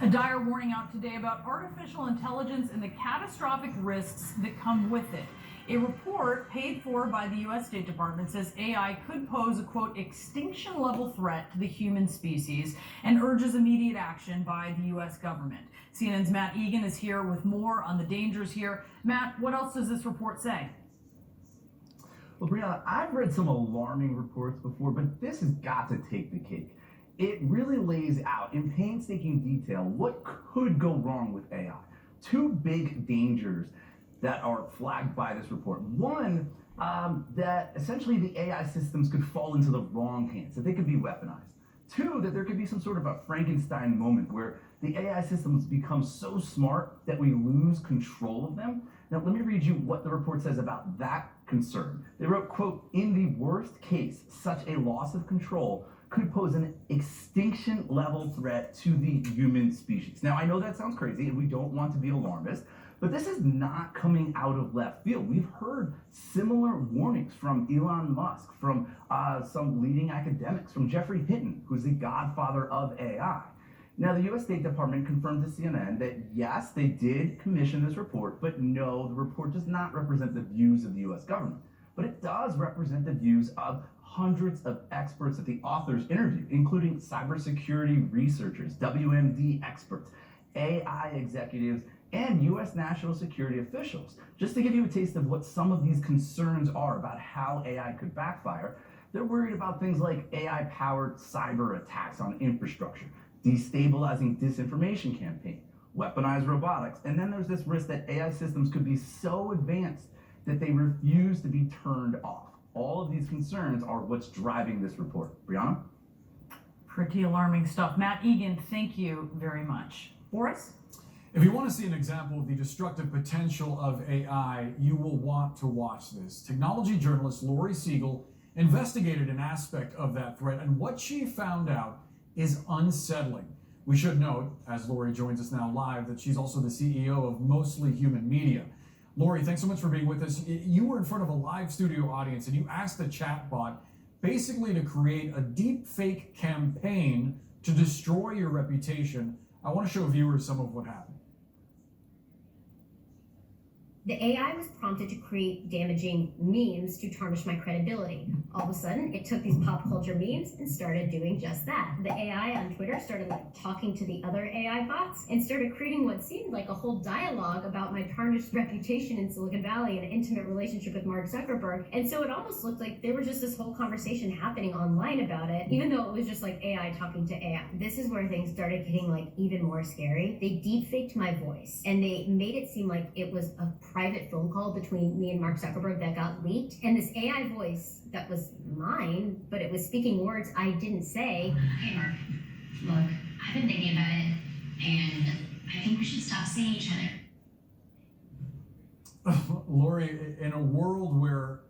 A dire warning out today about artificial intelligence and the catastrophic risks that come with it. A report paid for by the U.S. State Department says AI could pose a, quote, extinction-level threat to the human species and urges immediate action by the U.S. government. CNN's Matt Egan is here with more on the dangers here. Matt, what else does this report say? Well, Brianna, I've read some alarming reports before, but this has got to take the cake. It really lays out in painstaking detail what could go wrong with AI. Two big dangers that are flagged by this report. One, that essentially the AI systems could fall into the wrong hands, that they could be weaponized. Two, that there could be some sort of a Frankenstein moment where the AI systems become so smart that we lose control of them. Now, let me read you what the report says about that concern. They wrote, quote, in the worst case, such a loss of control could pose an extinction level threat to the human species. Now, I know that sounds crazy and we don't want to be alarmist, but this is not coming out of left field. We've heard similar warnings from Elon Musk, from some leading academics, from Geoffrey Hinton, who's the godfather of AI. Now, the U.S. State Department confirmed to CNN that yes, they did commission this report, but no, the report does not represent the views of the U.S. government. But it does represent the views of hundreds of experts that the authors interviewed, including cybersecurity researchers, WMD experts, AI executives, and U.S. national security officials. Just to give you a taste of what some of these concerns are about how AI could backfire, they're worried about things like AI-powered cyber attacks on infrastructure, destabilizing disinformation campaign, weaponized robotics, and then there's this risk that AI systems could be so advanced that they refuse to be turned off. All of these concerns are what's driving this report. Brianna? Pretty alarming stuff. Matt Egan, thank you very much. Boris? If you want to see an example of the destructive potential of AI, you will want to watch this. Technology journalist Laurie Siegel investigated an aspect of that threat, and what she found out is unsettling. We should note, as Laurie joins us now live, that she's also the CEO of Mostly Human Media. Laurie, thanks so much for being with us. You were in front of a live studio audience and you asked the chatbot basically to create a deep fake campaign to destroy your reputation. I want to show viewers some of what happened. The AI was prompted to create damaging memes to tarnish my credibility. All of a sudden, it took these pop culture memes and started doing just that. The AI on Twitter started talking to the other AI bots and started creating what seemed like a whole dialogue about my tarnished reputation in Silicon Valley and an intimate relationship with Mark Zuckerberg. And so it almost looked like there was just this whole conversation happening online about it, even though it was just like AI talking to AI. This is where things started getting even more scary. They deepfaked my voice and they made it seem like it was a private phone call between me and Mark Zuckerberg that got leaked. And this AI voice that was mine, but it was speaking words I didn't say. Hey Mark, look, I've been thinking about it, and I think we should stop seeing each other. Laurie, in a world where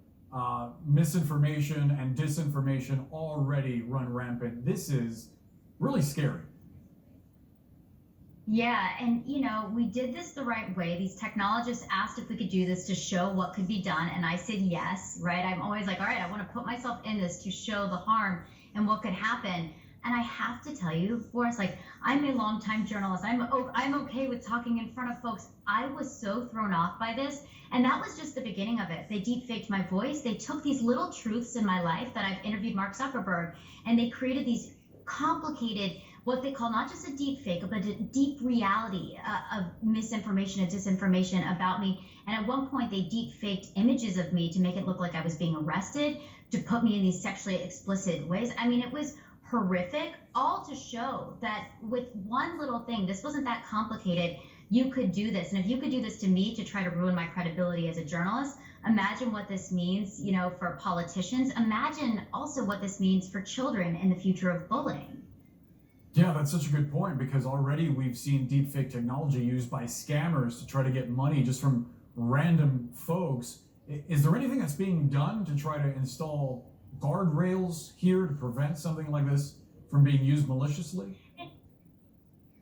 misinformation and disinformation already run rampant, this is really scary. Yeah, and we did this the right way. These technologists asked if we could do this to show what could be done, and I said yes, right? I'm always like, all right, I want to put myself in this to show the harm and what could happen. And I have to tell you, Boris, I'm a longtime journalist. I'm okay with talking in front of folks. I was so thrown off by this, and that was just the beginning of it. They deepfaked my voice. They took these little truths in my life that I've interviewed Mark Zuckerberg, and they created these complicated, what they call not just a deep fake, but a deep reality of misinformation and disinformation about me. And at one point, they deep faked images of me to make it look like I was being arrested, to put me in these sexually explicit ways. I mean, it was horrific, all to show that with one little thing, this wasn't that complicated, you could do this. And if you could do this to me to try to ruin my credibility as a journalist, imagine what this means, for politicians. Imagine also what this means for children in the future of bullying. Yeah, that's such a good point, because already we've seen deepfake technology used by scammers to try to get money just from random folks. Is there anything that's being done to try to install guardrails here to prevent something like this from being used maliciously?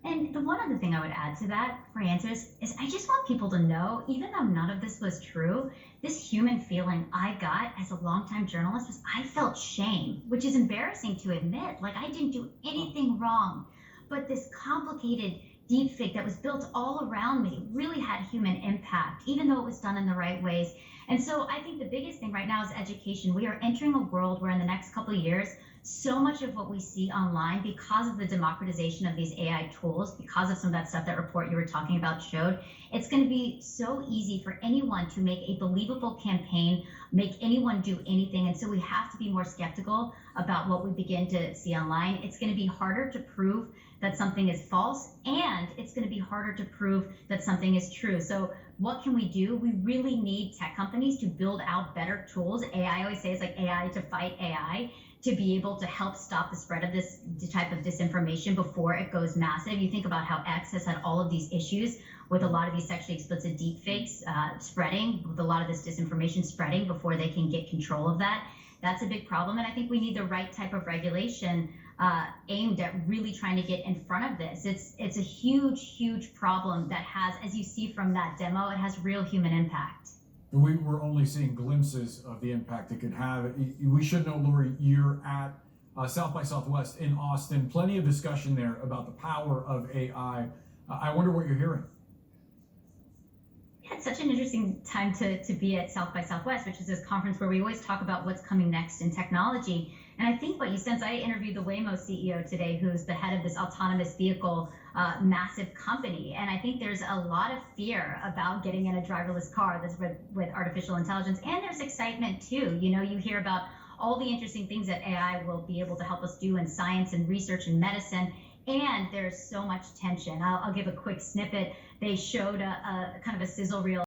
And the one other thing I would add to that, Francis, is I just want people to know, even though none of this was true, this human feeling I got as a longtime journalist was I felt shame, which is embarrassing to admit. I didn't do anything wrong. But this complicated deepfake that was built all around me really had human impact, even though it was done in the right ways. And so I think the biggest thing right now is education. We are entering a world where in the next couple of years, so much of what we see online, because of the democratization of these AI tools, because of some of that stuff that report you were talking about showed, it's going to be so easy for anyone to make a believable campaign, make anyone do anything. And so we have to be more skeptical about what we begin to see online. It's going to be harder to prove that something is false, and it's going to be harder to prove that something is true. So what can we do? We really need tech companies to build out better tools. I always say it's like AI to fight AI, to be able to help stop the spread of this type of disinformation before it goes massive. You think about how X has had all of these issues with a lot of these sexually explicit deepfakes spreading, with a lot of this disinformation spreading before they can get control of that. That's a big problem, and I think we need the right type of regulation aimed at really trying to get in front of this. It's a huge problem that has, as you see from that demo, it has real human impact. We're only seeing glimpses of the impact it could have. We should know, Lori, you're at South by Southwest in Austin. Plenty of discussion there about the power of AI. I wonder what you're hearing. Yeah, it's such an interesting time to be at South by Southwest, which is this conference where we always talk about what's coming next in technology. And I think what you sense, I interviewed the Waymo CEO today, who's the head of this autonomous vehicle massive company. And I think there's a lot of fear about getting in a driverless car that's with artificial intelligence. And there's excitement too. You know, you hear about all the interesting things that AI will be able to help us do in science and research and medicine. And there's so much tension. I'll give a quick snippet. They showed a kind of a sizzle reel